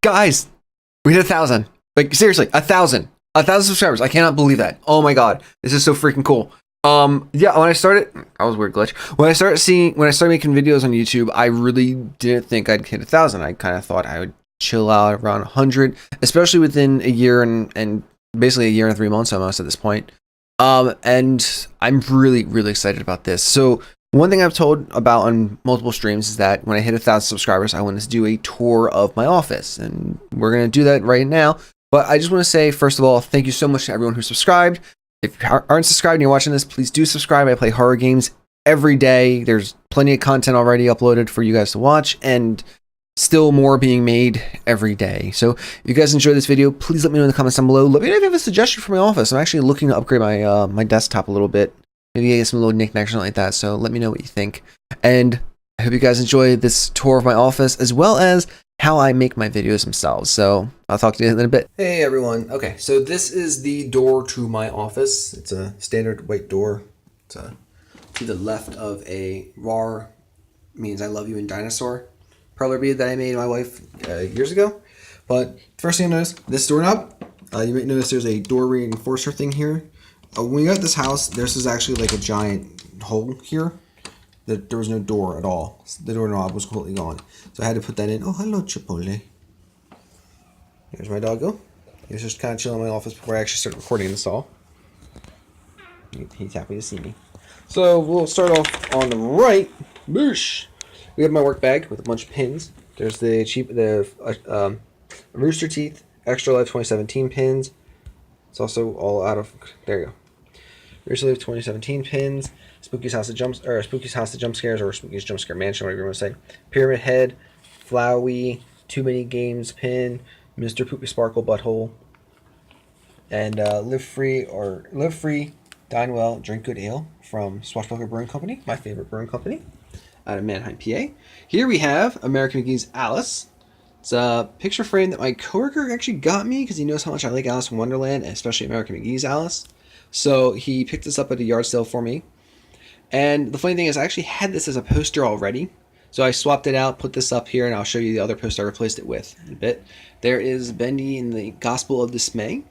Guys, we hit 1,000. Like, seriously, 1,000. 1,000 subscribers. I cannot believe that. Oh my god. This is so freaking cool. Yeah, when I started, that was a weird glitch. When I started making videos on YouTube, I really didn't think I'd hit 1,000. I kind of thought I would chill out around 100, especially within a year and basically a year and 3 months almost at this point. And I'm really, really excited about this. So one thing I've told about on multiple streams is that when I hit 1,000 subscribers, I want to do a tour of my office, and we're going to do that right now. But I just want to say, first of all, thank you so much to everyone who subscribed. If you aren't subscribed and you're watching this, please do subscribe. I play horror games every day. There's plenty of content already uploaded for you guys to watch, and still more being made every day. So if you guys enjoyed this video, please let me know in the comments down below. Let me know if you have a suggestion for my office. I'm actually looking to upgrade my my desktop a little bit. Maybe get some little knickknacks or something like that. So let me know what you think. And I hope you guys enjoy this tour of my office, as well as how I make my videos themselves. So I'll talk to you in a bit. Hey everyone. Okay, so this is the door to my office. It's a standard white door. It's to the left of a RAR, means I love you in dinosaur parlor bead that I made my wife years ago. But first thing you notice, this doorknob, you might notice there's a door reinforcer thing here. When we got this house, this is actually like a giant hole here. There was no door at all. The doorknob was completely gone. So I had to put that in. Oh, hello, Chipotle. There's my doggo. He was just kind of chilling in my office before I actually started recording this all. He's happy to see me. So we'll start off on the right. Boosh! We have my work bag with a bunch of pins. There's the Rooster Teeth Extra Life 2017 pins. It's also all out of, there you go. Rooster Life 2017 pins. Spooky's House of Jump Scares, or Spooky's Jump Scare Mansion, whatever you want to say. Pyramid Head, Flowey, Too Many Games pin, Mr. Poopy Sparkle Butthole, and Live Free, Dine Well, Drink Good Ale from Swashbuckler Brewing Company, my favorite brewing company, out of Manheim, PA. Here we have American McGee's Alice. It's a picture frame that my coworker actually got me because he knows how much I like Alice in Wonderland, and especially American McGee's Alice. So he picked this up at a yard sale for me. And the funny thing is, I actually had this as a poster already. So I swapped it out, put this up here, and I'll show you the other poster I replaced it with in a bit. There is Bendy in the Gospel of Dismay.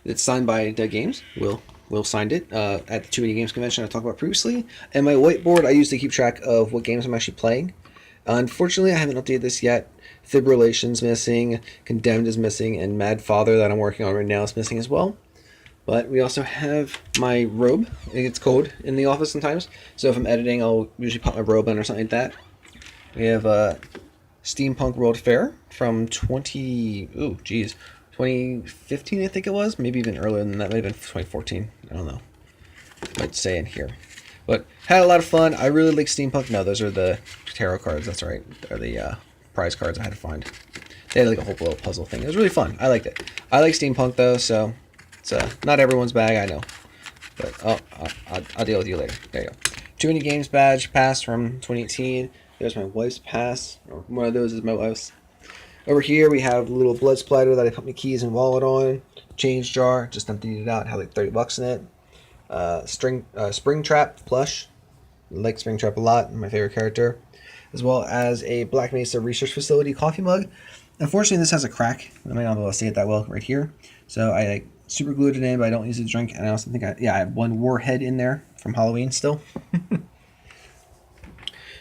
It's signed by Dead Games. Will signed it at the Too Many Games convention I talked about previously. And my whiteboard I use to keep track of what games I'm actually playing. Unfortunately, I haven't updated this yet. Fibrillation's missing, Condemned is missing, and Mad Father that I'm working on right now is missing as well. But we also have my robe. It gets cold in the office sometimes, so if I'm editing, I'll usually pop my robe on or something like that. We have Steampunk World Fair from 2015, I think it was. Maybe even earlier than that. Maybe been 2014. I don't know. Might say in here. But had a lot of fun. I really like Steampunk. No, those are the tarot cards. That's right. They're the prize cards I had to find. They had like a whole little puzzle thing. It was really fun. I liked it. I like Steampunk though, so it's not everyone's bag, I know. But I'll deal with you later. There you go. Too Many Games badge pass from 2018. There's my wife's pass. Or one of those is my wife's. Over here we have a little blood splatter that I put my keys and wallet on. Change jar, just emptied it out. Had like 30 bucks in it. Springtrap plush. I like Springtrap a lot. My favorite character. As well as a Black Mesa Research Facility coffee mug. Unfortunately, this has a crack. I might not be able to see it that well right here. So I like super glued it in, but I don't use it to drink. And I also think I have one Warhead in there from Halloween still.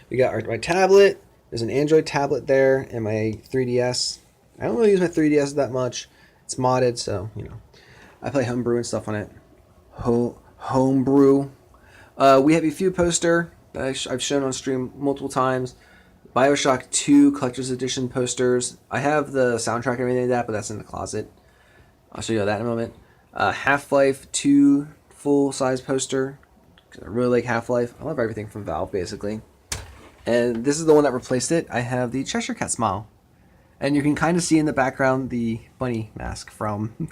We got my tablet. There's an Android tablet there, and my 3DS. I don't really use my 3DS that much. It's modded, so you know, I play homebrew and stuff on it. Homebrew. We have a few poster that I've shown on stream multiple times. BioShock 2 Collector's Edition posters. I have the soundtrack and everything like that, but that's in the closet. I'll show you that in a moment. Half-Life 2 full-size poster. I really like Half-Life. I love everything from Valve, basically. And this is the one that replaced it. I have the Cheshire Cat smile. And you can kind of see in the background the bunny mask from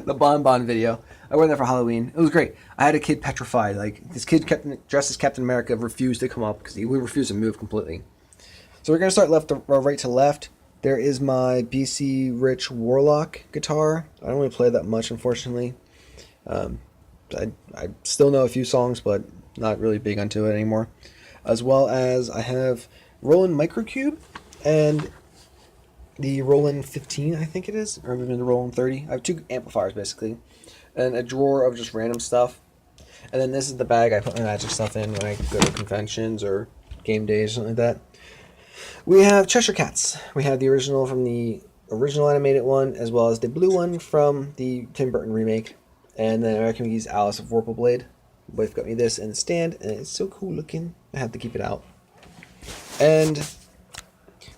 the Bon Bon video. I wore that for Halloween. It was great. I had a kid petrified. Like, this kid dressed as Captain America refused to come up because we refused to move completely. So we're going to start right to left. There is my BC Rich Warlock guitar. I don't really play that much, unfortunately. I still know a few songs, but not really big onto it anymore. As well as I have Roland Microcube, and the Roland 15, I think it is, or maybe the Roland 30. I have 2 amplifiers basically, and a drawer of just random stuff. And then this is the bag I put my magic stuff in when I go to conventions or game days or something like that. We have Cheshire Cats. We have the original from the original animated one, as well as the blue one from the Tim Burton remake. And then American McGee's Alice of Vorpal Blade. Both got me this in the stand, and it's so cool looking. I have to keep it out. And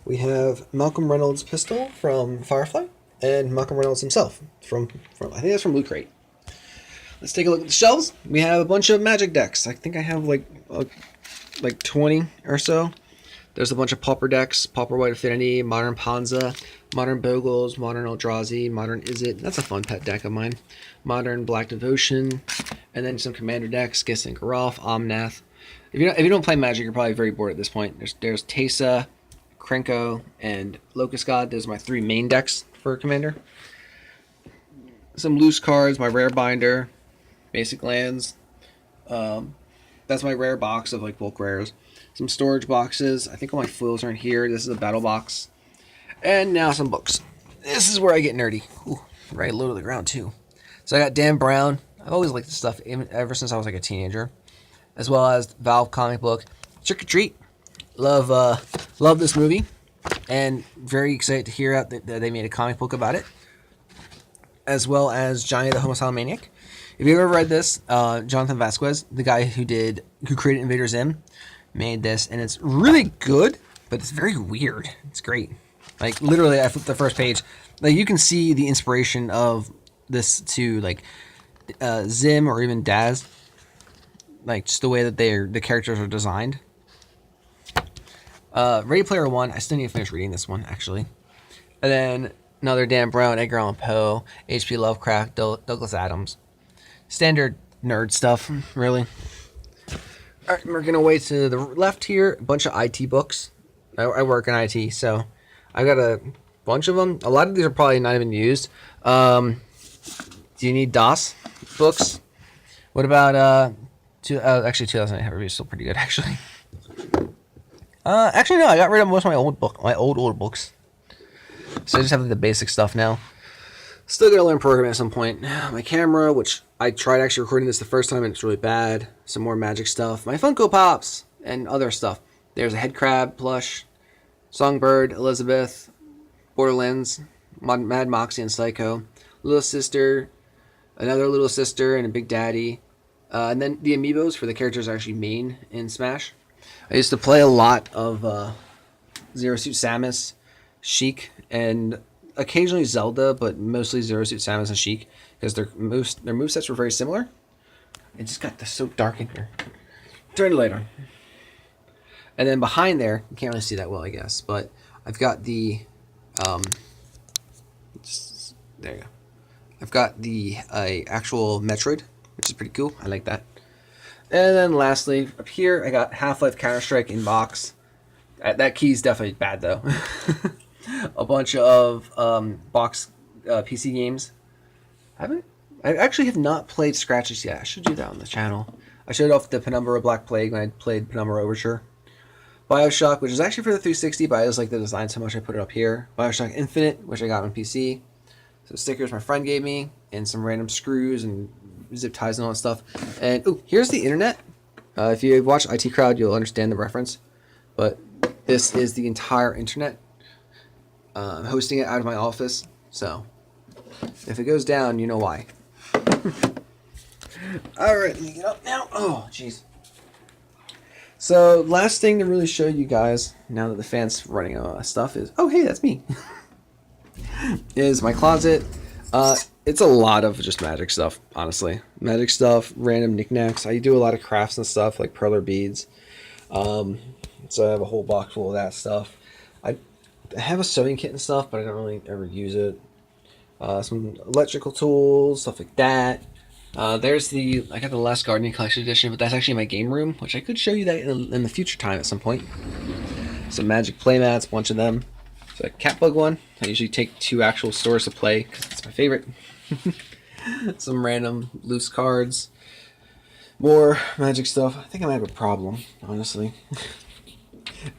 we have Malcolm Reynolds' pistol from Firefly, and Malcolm Reynolds himself from I think that's from Loot Crate. Let's take a look at the shelves. We have a bunch of Magic decks. I think I have like 20 or so. There's a bunch of Pauper decks: Pauper White Affinity, Modern Panza, Modern Bogles, Modern Eldrazi, Modern Izzet. That's a fun pet deck of mine. Modern Black Devotion, and then some Commander decks: Gisling Garalf, Omnath. If you don't play Magic, you're probably very bored at this point. There's Teysa, Krenko, and Locust God. Those are my 3 main decks for Commander. Some loose cards, my rare binder, basic lands. That's my rare box of like bulk rares. Some storage boxes. I think all my foils are in here. This is a battle box. And now some books. This is where I get nerdy. Ooh, right low to the ground too. So I got Dan Brown. I've always liked this stuff ever since I was like a teenager. As well as Valve comic book. Trick or Treat. Love this movie. And very excited to hear out that they made a comic book about it. As well as Johnny the Homicidal Maniac. If you've ever read this, Jonathan Vasquez, the guy who created Invader Zim, made this, and it's really good, but it's very weird. It's great. Like literally, I flipped the first page. Like you can see the inspiration of this to like Zim or even Daz. Like just the way that the characters are designed. Ready Player One. I still need to finish reading this one actually, and then another Dan Brown, Edgar Allan Poe, H.P. Lovecraft, Douglas Adams. Standard nerd stuff, really. All right, we're gonna wait to the left here. A bunch of IT books. I work in IT, so I got a bunch of them. A lot of these are probably not even used. Do you need DOS books? What about actually 2008 review is still pretty good actually. Actually no, I got rid of most of my old books. So I just have the basic stuff now. Still gotta learn programming at some point. My camera, which I tried actually recording this the first time and it's really bad. Some more Magic stuff. My Funko Pops and other stuff. There's a Head Crab plush, Songbird, Elizabeth, Borderlands, Mad Moxie and Psycho, Little Sister, another Little Sister, and a Big Daddy. And then the amiibos for the characters are actually main in Smash. I used to play a lot of Zero Suit Samus, Sheik, and occasionally Zelda, but mostly Zero Suit Samus and Sheik, because their movesets were very similar. It just got so dark in here. Turn the light on. And then behind there, you can't really see that well, I guess, but I've got the, there you go. I've got the actual Metroid, which is pretty cool. I like that. And then lastly, up here, I got Half-Life Counter-Strike in box. That key's definitely bad, though. A bunch of box PC games. I actually have not played Scratches yet. I should do that on the channel. I showed off the Penumbra Black Plague when I played Penumbra Overture. Bioshock, which is actually for the 360, but I just like the design so much I put it up here. Bioshock Infinite, which I got on PC. Some stickers my friend gave me, and some random screws and zip ties and all that stuff. And ooh, here's the internet. If you watch IT Crowd, you'll understand the reference. But this is the entire internet. I'm hosting it out of my office, so if it goes down, you know why. Alright, let me get up now. Oh, jeez. So, last thing to really show you guys, now that the fan's running stuff, is... Oh, hey, that's me. Is my closet. It's a lot of just magic stuff, honestly. Magic stuff, random knickknacks. I do a lot of crafts and stuff, like perler beads. So I have a whole box full of that stuff. I have a sewing kit and stuff, but I don't really ever use it. Some electrical tools, stuff like that. There's I got the Last Gardening Collection Edition, but that's actually my game room, which I could show you that in the future time at some point. Some magic playmats, a bunch of them. So a cat bug one. I usually take 2 actual stores to play because it's my favorite. Some random loose cards. More magic stuff. I think I might have a problem, honestly.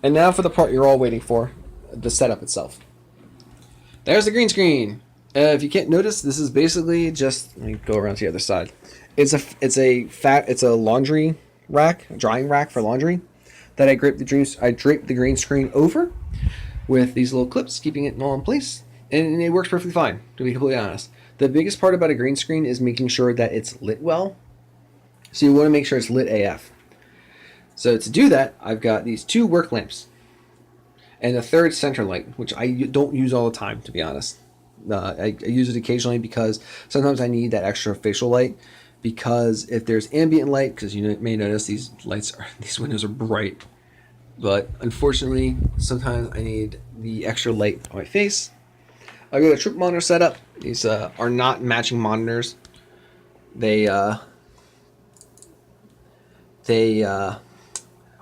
And now for the part you're all waiting for, the setup itself. There's the green screen. If you can't notice, this is basically just, let me go around to the other side. It's a laundry rack, a drying rack for laundry that I draped the green screen over with these little clips, keeping it all in place, and it works perfectly fine, to be completely honest. The biggest part about a green screen is making sure that it's lit well. So you want to make sure it's lit AF. So to do that, I've got these 2 work lamps and a third center light, which I don't use all the time, to be honest. I use it occasionally because sometimes I need that extra facial light, because if there's ambient light, because you may notice these windows are bright, but unfortunately sometimes I need the extra light on my face. I've got a trip monitor set up. These are not matching monitors. They are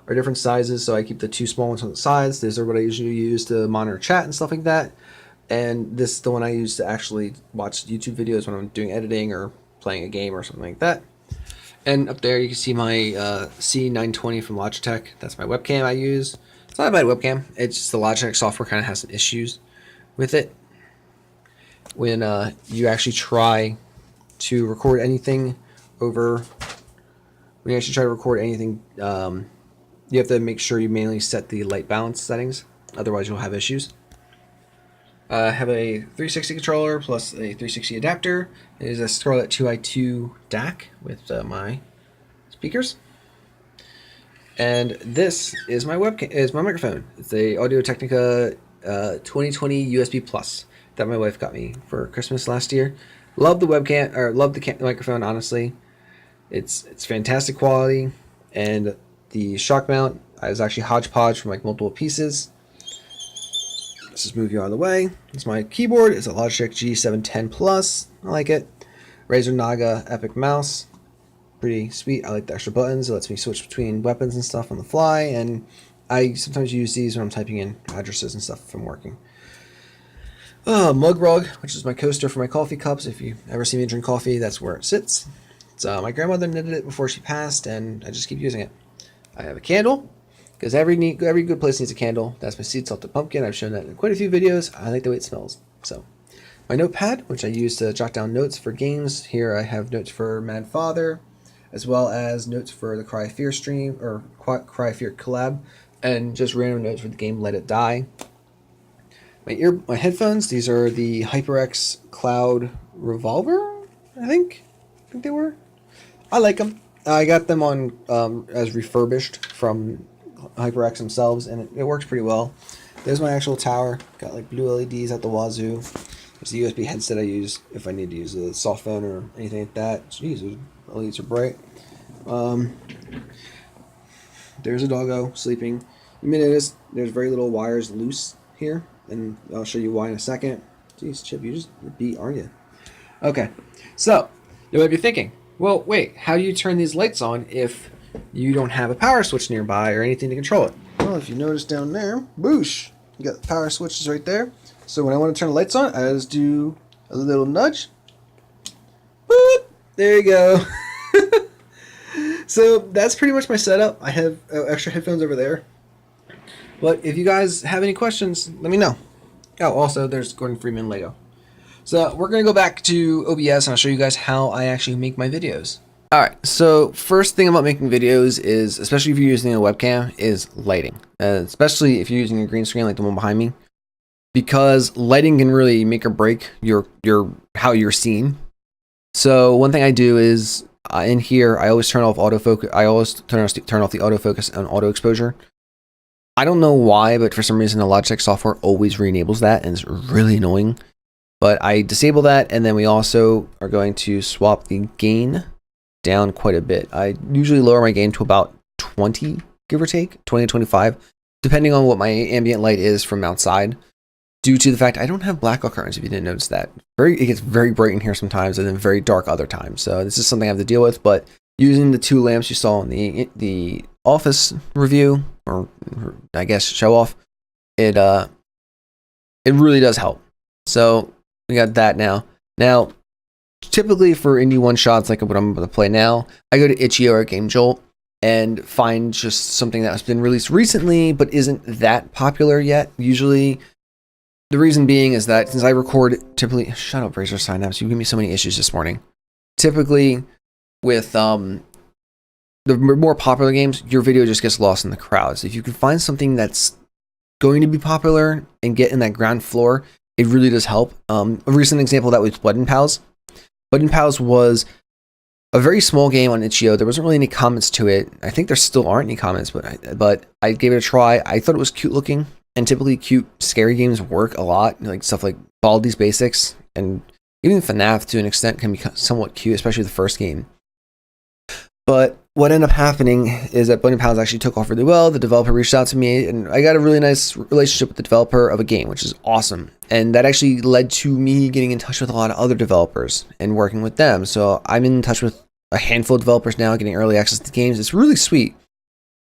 different sizes, so I keep the 2 small ones on the sides. These are what I usually use to monitor chat and stuff like that. And this is the one I use to actually watch YouTube videos when I'm doing editing or playing a game or something like that. And up there you can see my C920 from Logitech. That's my webcam I use. It's not a bad webcam. It's just the Logitech software kind of has some issues with it. When you actually try to record anything you have to make sure you manually set the light balance settings. Otherwise you'll have issues. I have a 360 controller plus a 360 adapter. It is a Scarlett 2i2 DAC with my speakers. And this is my microphone. It's a Audio-Technica 2020 USB Plus that my wife got me for Christmas last year. Love the webcam, or love the microphone, honestly. It's fantastic quality, and the shock mount is actually hodgepodge from like multiple pieces. Let's just move you out of the way. It's my keyboard. It's a Logitech G710 Plus. I like it. Razer Naga Epic mouse. Pretty sweet. I like the extra buttons. It lets me switch between weapons and stuff on the fly, and I sometimes use these when I'm typing in addresses and stuff if I'm working. Mug rug, which is my coaster for my coffee cups. If you ever see me drink coffee, that's where it sits. So my grandmother knitted it before she passed, and I just keep using it. I have a candle, because every good place needs a candle. That's my sea salted pumpkin. I've shown that in quite a few videos. I like the way it smells. So my notepad, which I use to jot down notes for games. Here I have notes for Mad Father, as well as notes for the Cry of Fear stream, or Cry of Fear collab, and just random notes for the game Let It Die. My headphones, these are the HyperX Cloud Revolver, I think they were. I like them. I got them on as refurbished from HyperX themselves, and it works pretty well. There's my actual tower. Got like blue LEDs at the wazoo. There's the USB headset I use if I need to use a soft phone or anything like that. Jeez, the LEDs are bright. There's a doggo sleeping. You may notice there's very little wires loose here, and I'll show you why in a second. Jeez, Chip, you're beat, aren't you? Okay, so you might be thinking, well, wait, how do you turn these lights on if you don't have a power switch nearby or anything to control it? Well, if you notice down there, boosh, you got the power switches right there. So when I want to turn the lights on, I just do a little nudge. Boop, there you go. So that's pretty much my setup. I have extra headphones over there. But if you guys have any questions, let me know. Oh, also, there's Gordon Freeman Lego. So we're going to go back to OBS, and I'll show you guys how I actually make my videos. Alright, so first thing about making videos is, especially if you're using a webcam, is lighting. Especially if you're using a green screen like the one behind me. Because lighting can really make or break how you're seen. So one thing I do is, in here, I always turn off autofocus. I always turn off the autofocus and auto exposure. I don't know why, but for some reason the Logitech software always re-enables that, and it's really annoying. But I disable that, and then we also are going to swap the gain down quite a bit. I usually lower my gain to about 20, give or take, 20 to 25, depending on what my ambient light is from outside, due to the fact I don't have blackout curtains, if you didn't notice that. It gets very bright in here sometimes, and then very dark other times. So this is something I have to deal with, but using the 2 lamps you saw in the Office review, or I guess show off, it really does help. So we got that now. Now, typically for indie one-shots like what I'm going to play now, I go to Itch.io or Game Jolt and find just something that has been released recently but isn't that popular yet. Usually The reason being is that since I record typically, shut up, Razor Synapse, you give me so many issues this morning. Typically, with the more popular games, your video just gets lost in the crowds. If you can find something that's going to be popular and get in that ground floor, it really does help. A recent example of that was Blood and Pals. Blood and Pals was a very small game on itch.io. There wasn't really any comments to it. I think there still aren't any comments, but I gave it a try. I thought it was cute looking, and typically cute, scary games work a lot. Like stuff like Baldi's Basics, and even FNAF to an extent can be somewhat cute, especially the first game. But what ended up happening is that Blood and Pals actually took off really well. The developer reached out to me, and I got a really nice relationship with the developer of a game, which is awesome. And that actually led to me getting in touch with a lot of other developers and working with them. So I'm in touch with a handful of developers now, getting early access to games. It's really sweet.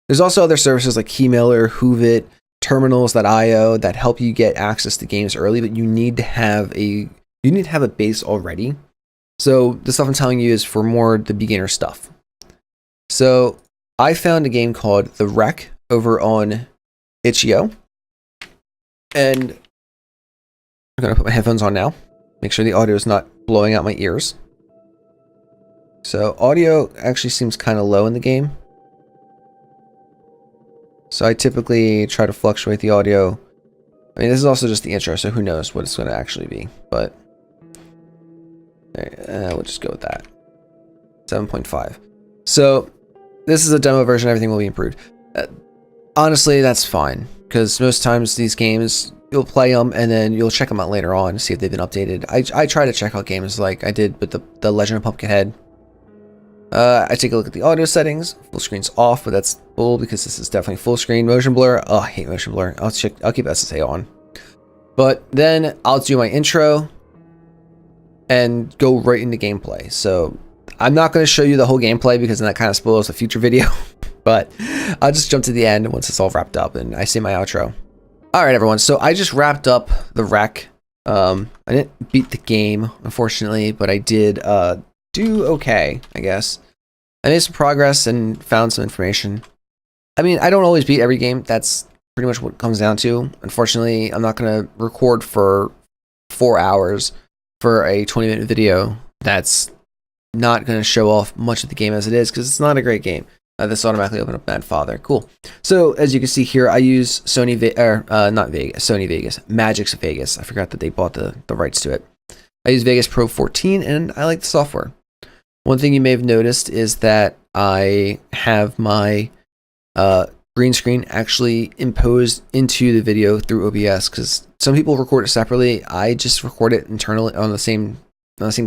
There's also other services like Keymailer, Hoovit, Terminals.io that help you get access to games early, but you need to have a base already. So the stuff I'm telling you is for more the beginner stuff. So I found a game called The Wreck over on itch.io, and I'm going to put my headphones on now, make sure the audio is not blowing out my ears. So audio actually seems kind of low in the game. So I typically try to fluctuate the audio. I mean, this is also just the intro, so who knows what it's going to actually be, but we'll just go with that. 7.5. So this is a demo version. Everything will be improved. Honestly, that's fine, because most times these games, you'll play them and then you'll check them out later on to see if they've been updated. I try to check out games like I did with the Legend of Pumpkinhead. I take a look at the audio settings. Full screen's off, but that's bull because this is definitely full screen. Motion blur. Oh, I hate motion blur. I'll keep SSA on. But then I'll do my intro and go right into gameplay. So I'm not going to show you the whole gameplay because then that kind of spoils the future video. But I'll just jump to the end once it's all wrapped up and I say my outro. All right, everyone. So I just wrapped up The Wreck. I didn't beat the game, unfortunately, but I did do okay, I guess. I made some progress and found some information. I mean, I don't always beat every game. That's pretty much what it comes down to. Unfortunately, I'm not going to record for 4 hours for a 20-minute video. That's not going to show off much of the game as it is because it's not a great game. This automatically opened up Mad Father. Cool. So as you can see here, I use Sony Vegas, Magix Vegas. I forgot that they bought the rights to it. I use Vegas Pro 14 and I like the software. One thing you may have noticed is that I have my green screen actually imposed into the video through OBS because some people record it separately. I just record it internally on the same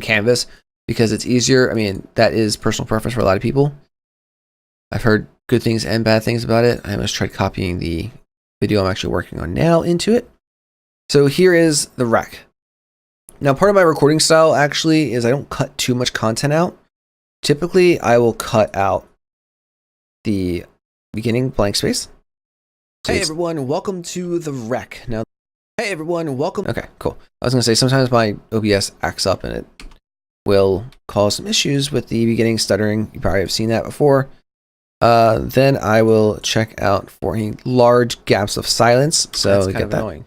canvas because it's easier. I mean, that is personal preference for a lot of people. I've heard good things and bad things about it. I almost tried copying the video I'm actually working on now into it. So here is The Wreck. Now, part of my recording style actually is I don't cut too much content out. Typically, I will cut out the beginning blank space. So hey everyone, welcome to The Wreck. Now, hey everyone, welcome. Okay, cool. I was gonna say sometimes my OBS acts up and it will cause some issues with the beginning stuttering. You probably have seen that before. Then I will check out for any large gaps of silence. So that's kind of annoying.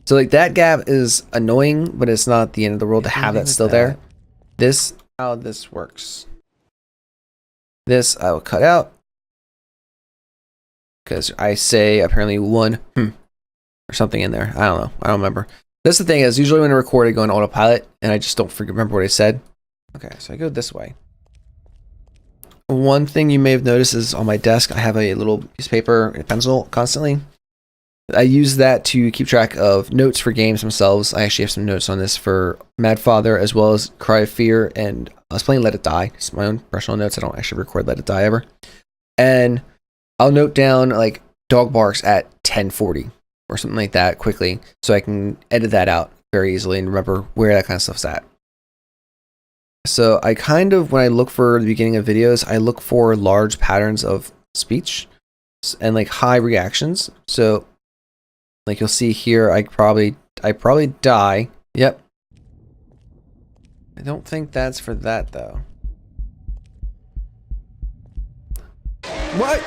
So like that gap is annoying, but it's not the end of the world to have that still there. This, how this works. This I will cut out because I say apparently one or something in there. I don't know. I don't remember. That's the thing is usually when I record, I go on autopilot and I just don't remember what I said. Okay, so I go this way. One thing you may have noticed is on my desk, I have a little piece of paper and a pencil constantly. I use that to keep track of notes for games themselves. I actually have some notes on this for Mad Father as well as Cry of Fear, and I was playing Let It Die. It's my own personal notes. I don't actually record Let It Die ever. And I'll note down like dog barks at 10:40 or something like that quickly so I can edit that out very easily and remember where that kind of stuff's at. So I kind of, when I look for the beginning of videos, I look for large patterns of speech and like high reactions. So like you'll see here, I probably die. Yep. I don't think that's for that though. What?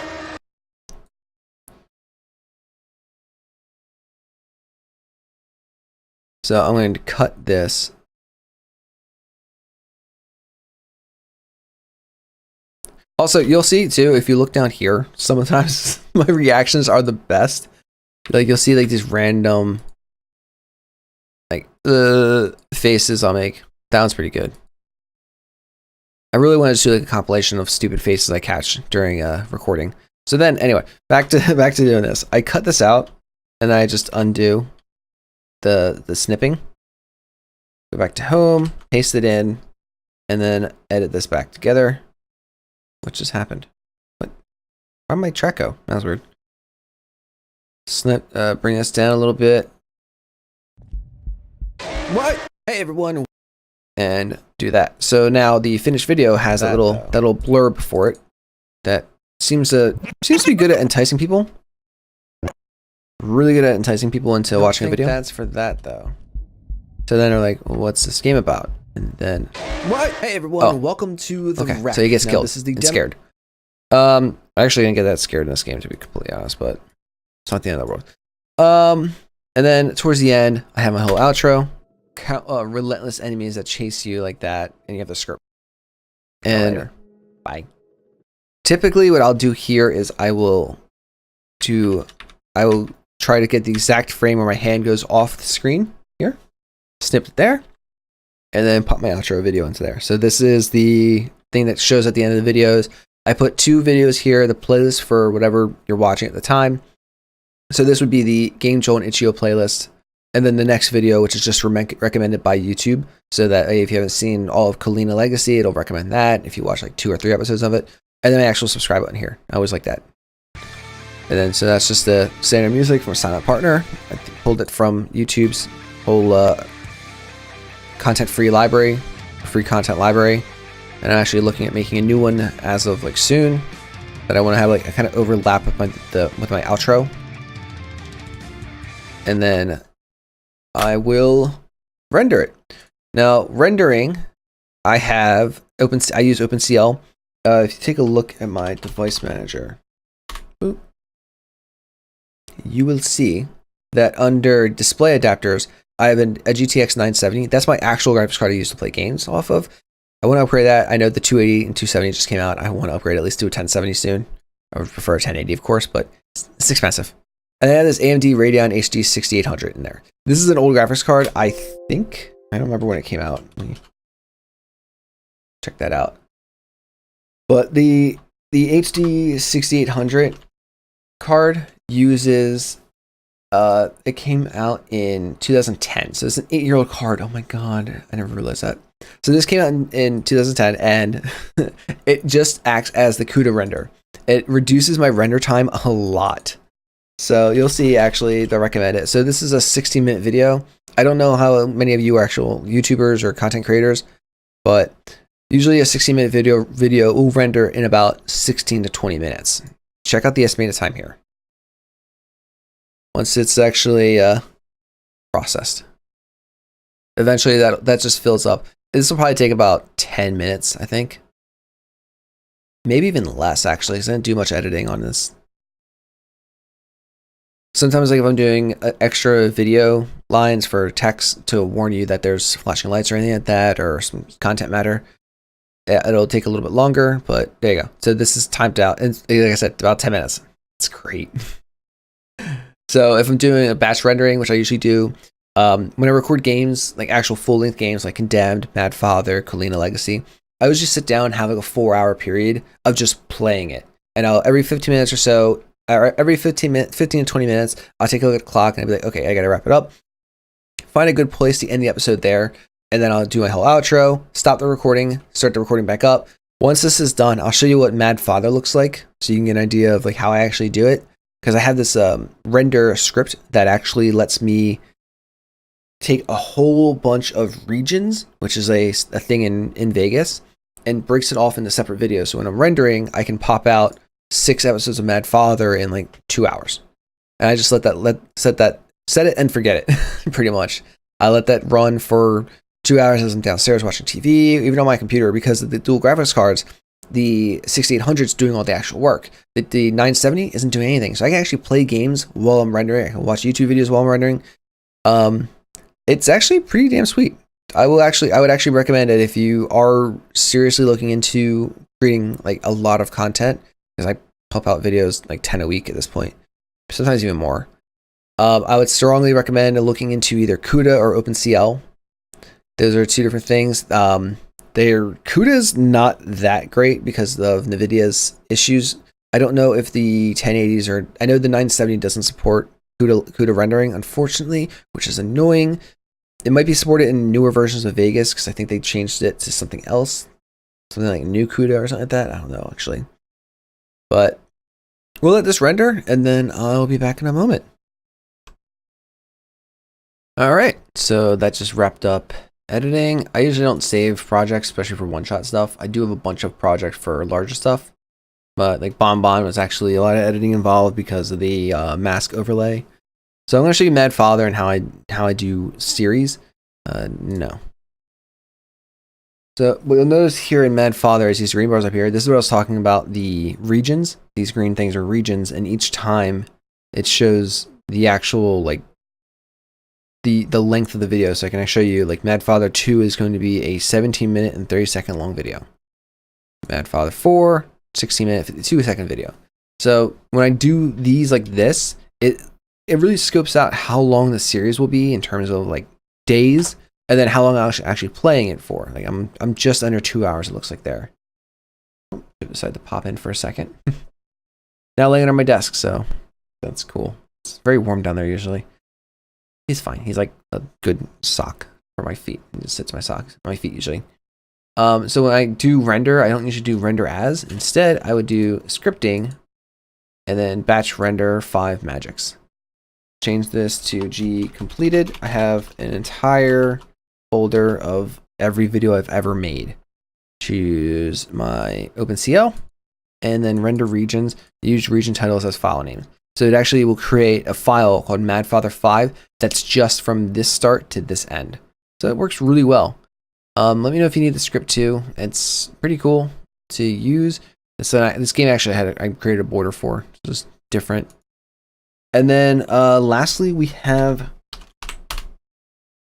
So I'm going to cut this. Also, you'll see too, if you look down here, sometimes my reactions are the best. Like you'll see like these random like faces I'll make. That one's pretty good. I really wanted to do like a compilation of stupid faces I catch during recording. So then anyway, back to doing this. I cut this out and then I just undo the snipping. Go back to home, paste it in, and then edit this back together. What just happened? What? Where'd my track go? That was weird. Snip, bring this down a little bit. What? Hey everyone, and do that. So now the finished video has that little blurb for it that seems to be good at enticing people. Really good at enticing people into watching a video. That's for that though. So then they're like, well, "What's this game about?" And then, what? Hey everyone, welcome to the wreck. So he gets killed. This is the scared. I actually didn't get that scared in this game, to be completely honest, but it's not the end of the world. And then towards the end, I have my whole outro. Relentless enemies that chase you like that, and you have the script. And bye. Typically, what I'll do here is I will try to get the exact frame where my hand goes off the screen here, snip it there, and then pop my outro video into there. So this is the thing that shows at the end of the videos. I put 2 videos here, the playlist for whatever you're watching at the time. So this would be the Game Joel and Itch.io playlist. And then the next video, which is just recommended by YouTube. So that if you haven't seen all of Kalina Legacy, it'll recommend that. If you watch like 2 or 3 episodes of it. And then my actual subscribe button here. I always like that. And then, so that's just the standard music from a silent partner. I pulled it from YouTube's whole content-free library, free content library. And I'm actually looking at making a new one as of like soon. But I want to have like a kind of overlap with my outro. And then I will render it. Now, rendering, I use OpenCL. If you take a look at my device manager, boop, you will see that under display adapters, I have a GTX 970. That's my actual graphics card I use to play games off of. I want to upgrade that. I know the 280 and 270 just came out. I want to upgrade at least to a 1070 soon. I would prefer a 1080, of course, but it's expensive. And I have this AMD Radeon HD 6800 in there. This is an old graphics card, I think. I don't remember when it came out. Let me check that out. But the HD 6800 card uses, it came out in 2010. So it's an 8-year-old card. Oh my God, I never realized that. So this came out in 2010, and it just acts as the CUDA render. It reduces my render time a lot. So you'll see actually the recommended. So this is a 60-minute video. I don't know how many of you are actual YouTubers or content creators, but usually a 60-minute video will render in about 16 to 20 minutes. Check out the estimated time here. Once it's actually processed. Eventually that just fills up. This will probably take about 10 minutes, I think. Maybe even less actually, because I didn't do much editing on this. Sometimes, like if I'm doing extra video lines for text to warn you that there's flashing lights or anything like that, or some content matter, it'll take a little bit longer, but there you go. So this is timed out, and like I said, about 10 minutes. It's great. So if I'm doing a batch rendering, which I usually do, when I record games, like actual full-length games like Condemned, Mad Father, Kalina Legacy, I always just sit down and have like a 4-hour period of just playing it. And every 15 minutes or so, every 15 to 20 minutes, I'll take a look at the clock and I'll be like, okay, I gotta wrap it up. Find a good place to end the episode there, and then I'll do my whole outro, stop the recording, start the recording back up. Once this is done, I'll show you what Mad Father looks like, so you can get an idea of like how I actually do it. Because I have this render script that actually lets me take a whole bunch of regions, which is a thing in Vegas, and breaks it off into separate videos. So when I'm rendering, I can pop out 6 episodes of Mad Father in like 2 hours. And I just set it and forget it, pretty much. I let that run for 2 hours as I'm downstairs watching TV, even on my computer, because of the dual graphics cards. The 6800 is doing all the actual work. The 970 isn't doing anything. So I can actually play games while I'm rendering. I can watch YouTube videos while I'm rendering. It's actually pretty damn sweet. I would actually recommend it if you are seriously looking into creating like a lot of content, because I pump out videos like 10 a week at this point, sometimes even more. I would strongly recommend looking into either CUDA or OpenCL. Those are two different things. CUDA's not that great because of NVIDIA's issues. I don't know if the 1080s are. I know the 970 doesn't support CUDA rendering, unfortunately, which is annoying. It might be supported in newer versions of Vegas because I think they changed it to something else, something like new CUDA or something like that. I don't know actually, but we'll let this render and then I'll be back in a moment. All right, so that just wrapped up editing. I usually don't save projects, especially for one-shot stuff. I do have a bunch of projects for larger stuff, but like Bonbon was actually a lot of editing involved because of the mask overlay. So I'm going to show you Mad Father and how I do series. No. So what you'll notice here in Mad Father is these green bars up here. This is what I was talking about, the regions. These green things are regions, and each time it shows the actual like the length of the video. So I can show you like Mad Father 2 is going to be a 17-minute and 30-second long video. Mad Father 4, 16-minute, 52-second video. So when I do these like this, it really scopes out how long the series will be in terms of like days, and then how long I'm actually playing it for. Like I'm just under 2 hours, it looks like there. I decided to pop in for a second. Now laying on my desk, so that's cool. It's very warm down there usually. He's fine. He's like a good sock for my feet. He just sits my socks, my feet usually. So when I do render, I don't usually do render as. Instead, I would do scripting and then batch render 5 magics. Change this to G completed. I have an entire folder of every video I've ever made. Choose my OpenCL and then render regions. Use region titles as file name. So it actually will create a file called MadFather 5 that's just from this start to this end. So it works really well. Let me know if you need the script too. It's pretty cool to use. So this game actually I created a border for, so it's different. And then lastly, we have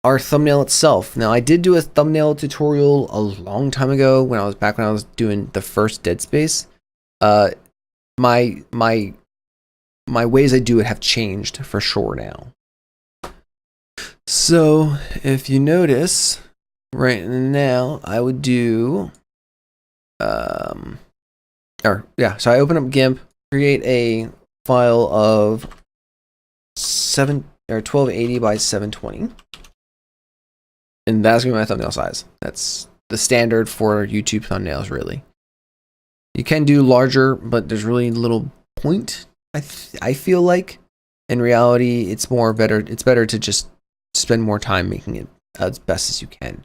our thumbnail itself. Now I did do a thumbnail tutorial a long time ago when I was doing the first Dead Space. My ways I do it have changed for sure now. So if you notice right now, I would do so I open up GIMP, create a file of 1280 by 720, and that's gonna be my thumbnail size. That's the standard for YouTube thumbnails, really. You can do larger, but there's really little point. I feel like in reality, it's better to just spend more time making it as best as you can.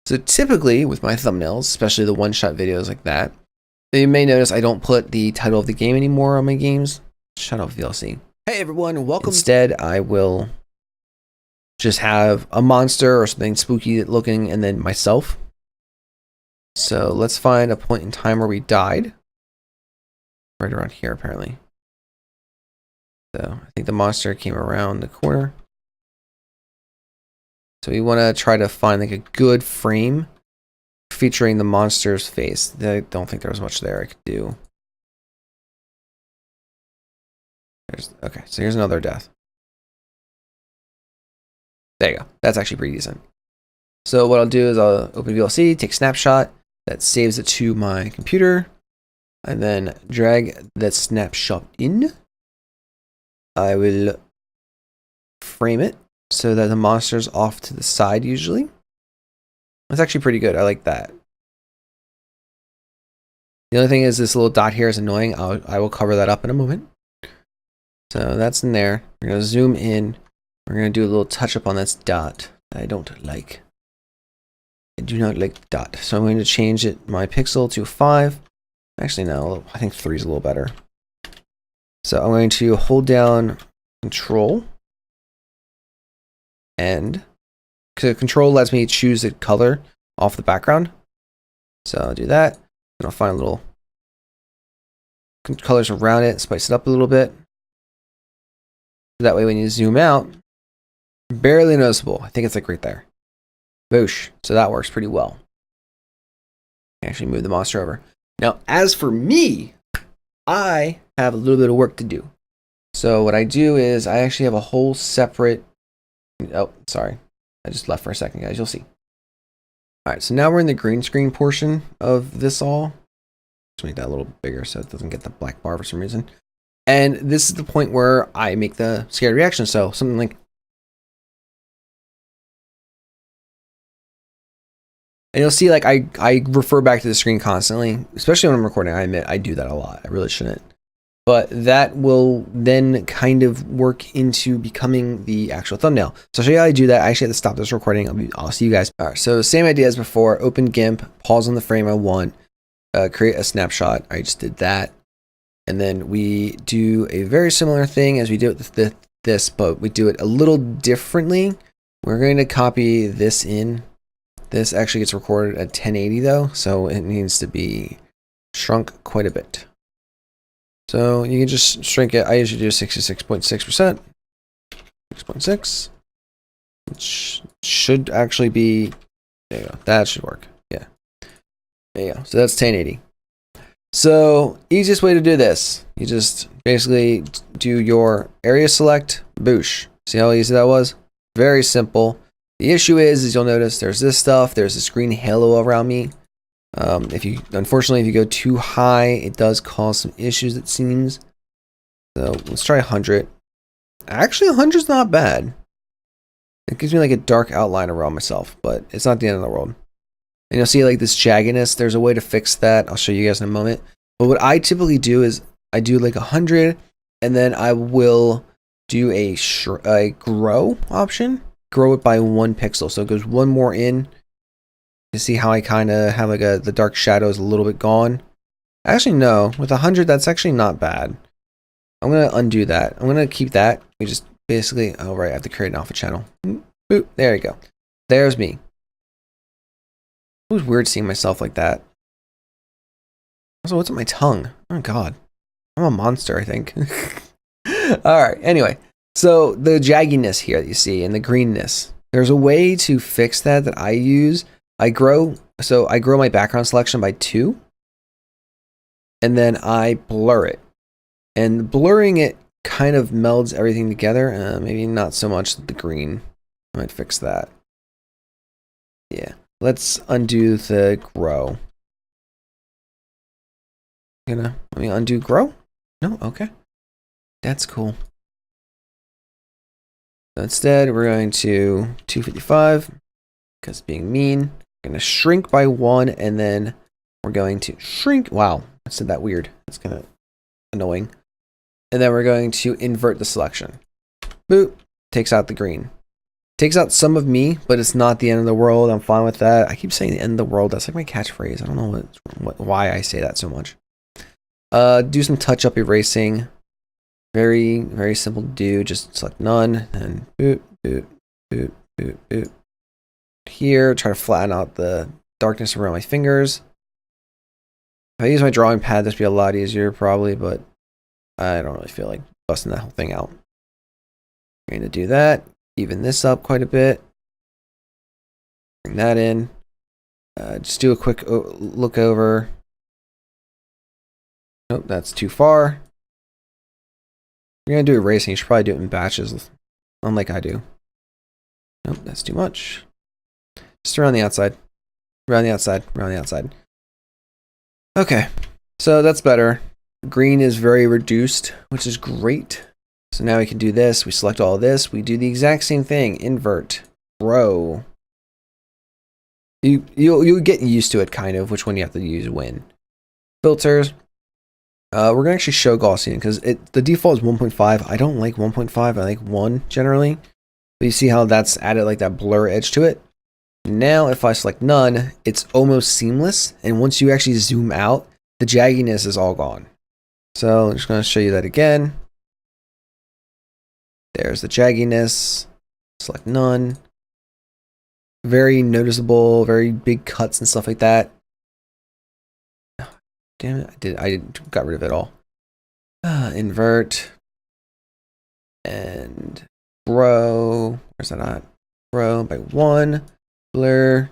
So typically with my thumbnails, especially the one-shot videos like that, you may notice I don't put the title of the game anymore on my games. Shut up, VLC. Hey everyone, welcome. Instead, I will just have a monster or something spooky looking and then myself. So let's find a point in time where we died. Right around here, apparently. So I think the monster came around the corner. So we want to try to find like a good frame featuring the monster's face. I don't think there was much there I could do. Okay, so here's another death. There you go. That's actually pretty decent. So what I'll do is I'll open VLC, take snapshot, that saves it to my computer, and then drag that snapshot in. I will frame it so that the monster's off to the side usually. That's actually pretty good. I like that. The only thing is this little dot here is annoying. I will cover that up in a moment. So that's in there. We're going to zoom in. We're going to do a little touch up on this dot that I don't like. I do not like the dot. So I'm going to change my pixel to 5. Actually, no, I think 3 is a little better. So I'm going to hold down Control. And Control lets me choose the color off the background. So I'll do that. And I'll find little colors around it, spice it up a little bit. That way when you zoom out, Barely noticeable. I think it's like right there. Boosh. So that works pretty well. Actually move the monster over. Now, as for me, I have a little bit of work to do. So what I do is I actually have a whole separate... Oh, sorry. I just left for a second, guys. You'll see. All right, so now we're in the green screen portion of this all. Let's make that a little bigger so it doesn't get the black bar for some reason. And this is the point where I make the scared reaction. So something like... And you'll see like I refer back to the screen constantly, especially when I'm recording. I admit I do that a lot. I really shouldn't. But that will then kind of work into becoming the actual thumbnail. So I'll show you how I do that. I actually have to stop this recording. I'll see you guys. All right, so same idea as before. Open GIMP, pause on the frame I want, create a snapshot. I just did that. And then we do a very similar thing as we do with this, but we do it a little differently. We're going to copy this in. This actually gets recorded at 1080 though, so it needs to be shrunk quite a bit. So you can just shrink it. I usually do 66.6%. 6.6. Which should actually be, there you go. That should work. Yeah. There you go. So that's 1080. So easiest way to do this, you just basically do your area select, boosh. See how easy that was? Very simple. The issue is you'll notice there's this stuff, there's this green halo around me. Unfortunately, if you go too high, it does cause some issues, it seems. So let's try 100. Actually, 100 is not bad. It gives me like a dark outline around myself, but it's not the end of the world. And you'll see like this jaggedness. There's a way to fix that. I'll show you guys in a moment. But what I typically do is I do like 100, and then I will do a grow option. Grow it by 1 pixel, so it goes one more in. You see how I kind of have like the dark shadow is a little bit gone. Actually, no, with 100, that's actually not bad. I'm gonna undo that. I'm gonna keep that. We just basically, oh right, I have to create an alpha channel. Boop, there you go. There's me. It was weird seeing myself like that. Also, what's on my tongue? Oh god, I'm a monster, I think. All right. Anyway. So the jagginess here that you see and the greenness, there's a way to fix that I use. I grow my background selection by 2, and then I blur it. And blurring it kind of melds everything together. Maybe not so much the green. I might fix that. Yeah. Let's undo the grow. Let me undo grow? No? Okay. That's cool. Instead, we're going to 255 because being mean. We're going to shrink by 1, and then we're going to shrink. Wow, I said that weird. That's kind of annoying. And then we're going to invert the selection. Boop. Takes out the green. Takes out some of me, but it's not the end of the world. I'm fine with that. I keep saying the end of the world. That's like my catchphrase. I don't know why I say that so much. Do some touch-up erasing. Very, very simple to do. Just select none and boop, boop, boop, boop, boop. Here, try to flatten out the darkness around my fingers. If I use my drawing pad, this would be a lot easier probably, but I don't really feel like busting that whole thing out. I'm going to do that. Even this up quite a bit. Bring that in. Just do a quick look over. Nope, that's too far. You're going to do erasing. You should probably do it in batches, unlike I do. Nope, that's too much. Just around the outside. Around the outside. Around the outside. Okay, so that's better. Green is very reduced, which is great. So now we can do this. We select all of this. We do the exact same thing. Invert. Grow. You'll get used to it, kind of, which one you have to use when. Filters. We're going to actually show Gaussian because the default is 1.5. I don't like 1.5. I like 1 generally. But you see how that's added like that blur edge to it? Now, if I select none, it's almost seamless. And once you actually zoom out, the jagginess is all gone. So I'm just going to show you that again. There's the jagginess. Select none. Very noticeable, very big cuts and stuff like that. Damn it, I got rid of it all. Invert. And Bro, where's that at? Bro by 1. Blur.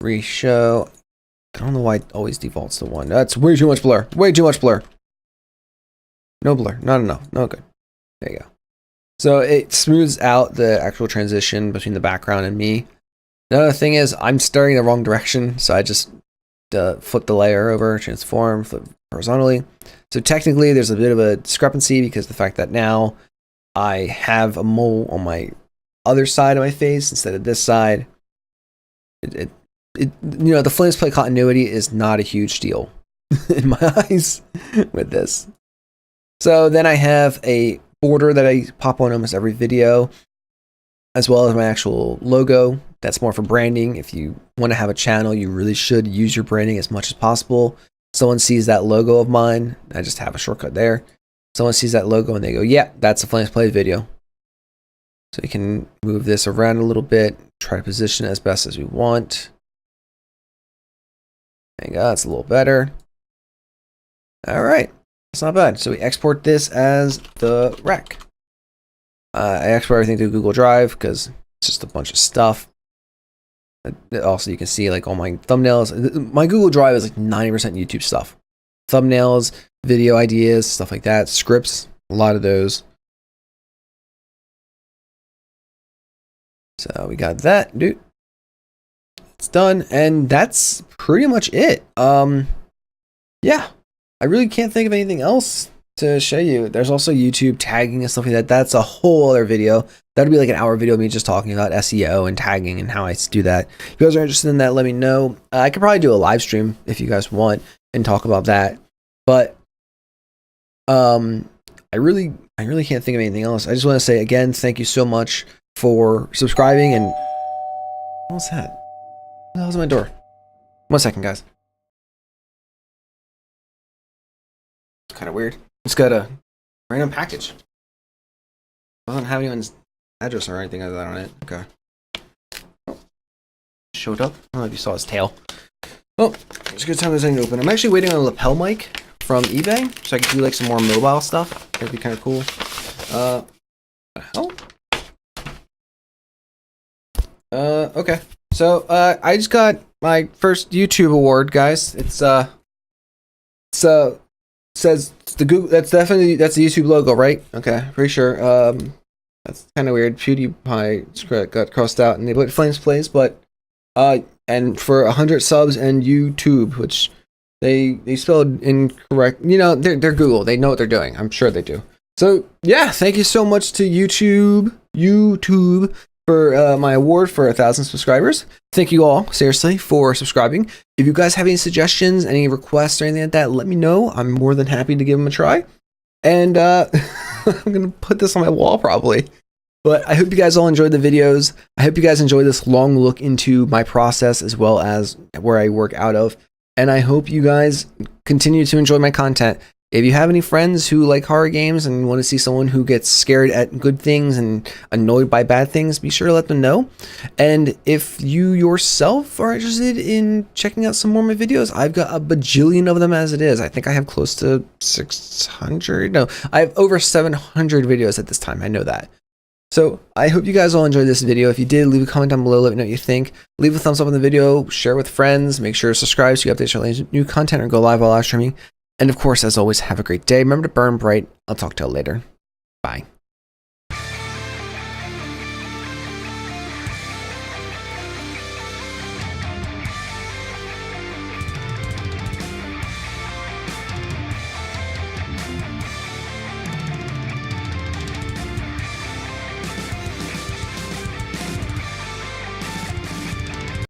Reshow. I don't know why it always defaults to 1. That's way too much blur. Way too much blur. No blur. Not enough. No good. There you go. So it smooths out the actual transition between the background and me. The other thing is I'm staring the wrong direction, so I just flip the layer over, transform, flip horizontally. So technically there's a bit of a discrepancy because of the fact that now I have a mole on my other side of my face instead of this side. You know, the Flamez play continuity is not a huge deal in my eyes with this. So then I have a border that I pop on almost every video, as well as my actual logo. That's more for branding. If you want to have a channel, you really should use your branding as much as possible. Someone sees that logo of mine, I just have a shortcut there. Someone sees that logo and they go, yeah, that's a Flamez Play video. So we can move this around a little bit, try to position it as best as we want. There you go, that's a little better. All right, that's not bad. So we export this as the rec. I export everything to Google Drive because it's just a bunch of stuff. Also, you can see like all my thumbnails. My Google Drive is like 90% YouTube stuff. Thumbnails, video ideas, stuff like that. Scripts, a lot of those. So we got that, dude. It's done, and that's pretty much it. Yeah, I really can't think of anything else to show you. There's also YouTube tagging and stuff like that. That's a whole other video. That'd be like an hour video of me just talking about SEO and tagging and how I do that. If you guys are interested in that, let me know. I could probably do a live stream if you guys want and talk about that. But I really can't think of anything else. I just want to say again, thank you so much for subscribing. And what was that? What the hell's at my door? 1 second, guys. It's kind of weird. Just got a random package. Doesn't have anyone's address or anything like that on it. Okay. Oh. Showed up. I don't know if you saw his tail. Oh, it's a good time this thing to open. I'm actually waiting on a lapel mic from eBay, so I can do like some more mobile stuff. That'd be kind of cool. What the hell? Okay. So I just got my first YouTube award, guys. It's says the Google. That's the YouTube logo, right? Okay, pretty sure. That's kind of weird. PewDiePie got crossed out, and they put Flamez Plays, but and for 100 subs and YouTube, which they spelled incorrect. You know, they're Google. They know what they're doing. I'm sure they do. So yeah, thank you so much to YouTube for my award for 1,000 subscribers. Thank you all, seriously, for subscribing. If you guys have any suggestions, any requests or anything like that, let me know. I'm more than happy to give them a try. And I'm going to put this on my wall probably. But I hope you guys all enjoyed the videos. I hope you guys enjoyed this long look into my process as well as where I work out of. And I hope you guys continue to enjoy my content. If you have any friends who like horror games and want to see someone who gets scared at good things and annoyed by bad things, be sure to let them know. And if you yourself are interested in checking out some more of my videos, I've got a bajillion of them as it is. I think I have close to 600. No, I have over 700 videos at this time. I know that. So I hope you guys all enjoyed this video. If you did, leave a comment down below. Let me know what you think. Leave a thumbs up on the video. Share with friends. Make sure to subscribe so you updates related new content or go live while live streaming. And of course, as always, have a great day. Remember to burn bright. I'll talk to you later. Bye.